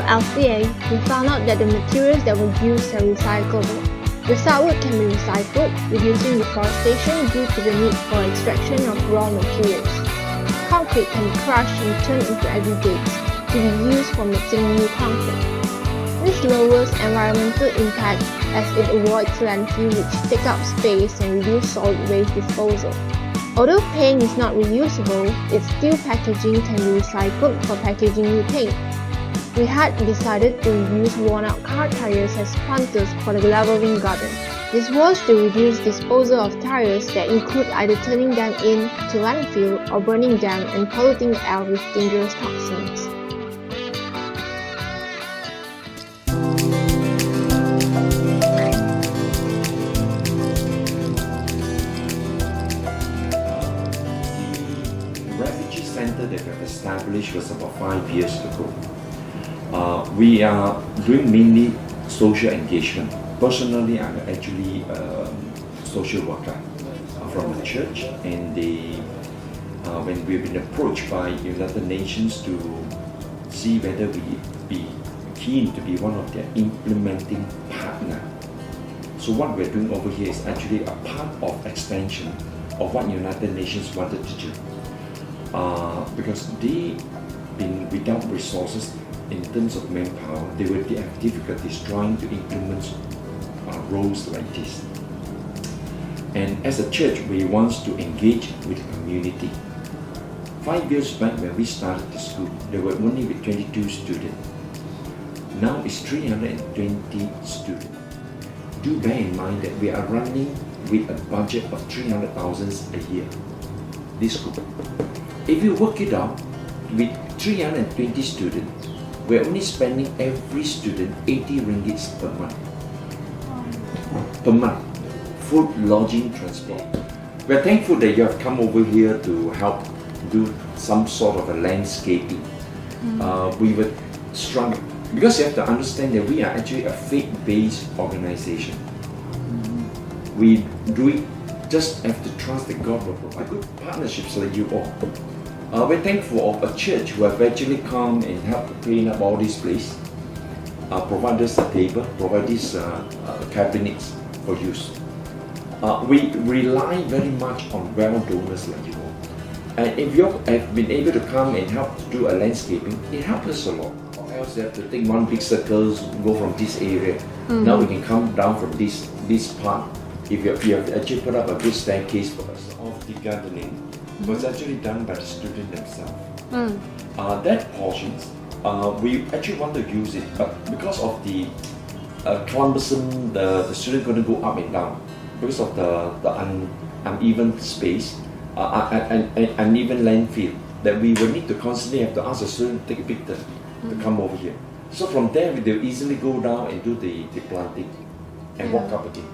ElShaddai, we found out that the materials that were used are recyclable. The softwood can be recycled, reducing deforestation due to the need for extraction of raw materials. Concrete can be crushed and turned into aggregates to be used for mixing new concrete. This lowers environmental impact as it avoids landfill which take up space and reduce solid waste disposal. Although paint is not reusable, its steel packaging can be recycled for packaging new paint. We had decided to use worn-out car tires as planters for the leveling garden. This was to reduce disposal of tires that include either turning them into landfill or burning them and polluting the air with dangerous toxins. The refugee center that we established was about 5 years ago. We are doing mainly social engagement. Personally, I'm actually a social worker from a church, and when we've been approached by United Nations to see whether we be keen to be one of their implementing partner. So what we're doing over here is actually a part of extension of what United Nations wanted to do, because they been without resources in terms of manpower. They would have difficulties trying to implement roles like this. And as a church, we want to engage with the community. 5 years back when we started the school, there were only 22 students. Now it's 320 students. Do bear in mind that we are running with a budget of 300,000 a year, this school. If you work it out, with 320 students, we're only spending every student 80 ringgits per month. Food, lodging, transport. We're thankful that you have come over here to help do some sort of a landscaping. We were struggling because you have to understand that we are actually a faith-based organization. We do it, just have to trust that God will provide good partnerships like you all. We're thankful of a church who have actually come and helped clean up all this place, provide us a table, provide these cabinets for use. We rely very much on well donors like you all. And if you have been able to come and help to do a landscaping, it helps us a lot. Or else you have to take one big circle, go from this area. Now we can come down from this part. If you have actually put up a good staircase for us. Of the gardening was actually done by the student themselves. That portions, we actually want to use it, but because of the cumbersome, the student going to go up and down because of the uneven space, uneven landfill, that we will need to constantly have to ask the student to take a picture to come over here. So from there, they'll easily go down and do the planting and walk up again.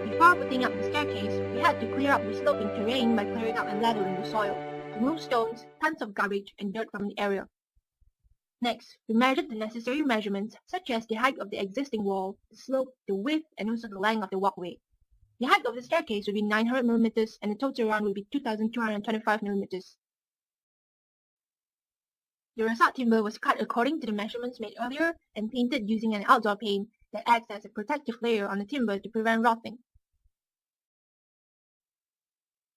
Before putting up the staircase, we had to clear up the sloping terrain by clearing up and leveling the soil, remove stones, tons of garbage, and dirt from the area. Next, we measured the necessary measurements such as the height of the existing wall, the slope, the width, and also the length of the walkway. The height of the staircase would be 900 mm and the total round would be 2,225 mm. The result timber was cut according to the measurements made earlier and painted using an outdoor paint that acts as a protective layer on the timber to prevent rotting.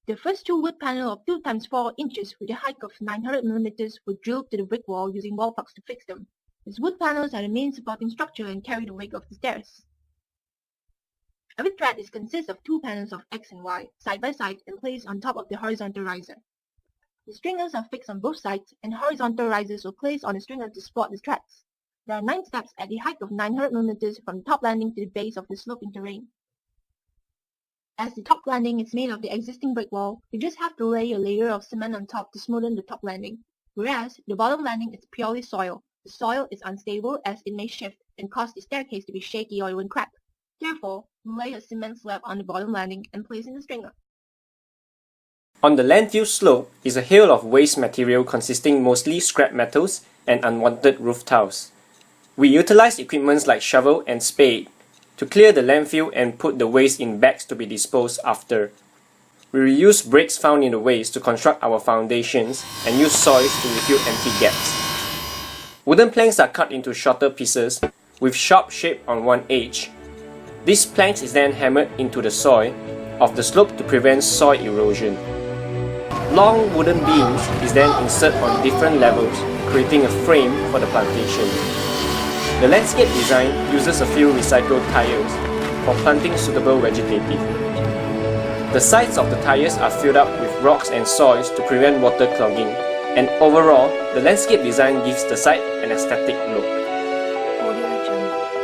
The first two wood panels of 2 x 4 inches with a height of 900 mm were drilled to the brick wall using wall plugs to fix them. These wood panels are the main supporting structure and carry the weight of the stairs. Every thread consists of 2 panels of X and Y, side by side, and placed on top of the horizontal riser. The stringers are fixed on both sides, and horizontal risers were placed on the stringer to support the threads. There are 9 steps at the height of 900 mm from the top landing to the base of the sloping terrain. As the top landing is made of the existing brick wall, you just have to lay a layer of cement on top to smoothen the top landing, whereas the bottom landing is purely soil. The soil is unstable as it may shift and cause the staircase to be shaky or even crack. Therefore, we lay a cement slab on the bottom landing and place in the stringer. On the landfill slope is a hill of waste material consisting mostly scrap metals and unwanted roof tiles. We utilize equipments like shovel and spade to clear the landfill and put the waste in bags to be disposed after. We reuse bricks found in the waste to construct our foundations and use soils to refill empty gaps. Wooden planks are cut into shorter pieces with sharp shape on one edge. This plank is then hammered into the soil of the slope to prevent soil erosion. Long wooden beams is then inserted on different levels, creating a frame for the plantation. The landscape design uses a few recycled tires for planting suitable vegetative. The sides of the tires are filled up with rocks and soils to prevent water clogging, and overall, the landscape design gives the site an aesthetic look. Audio Jungle.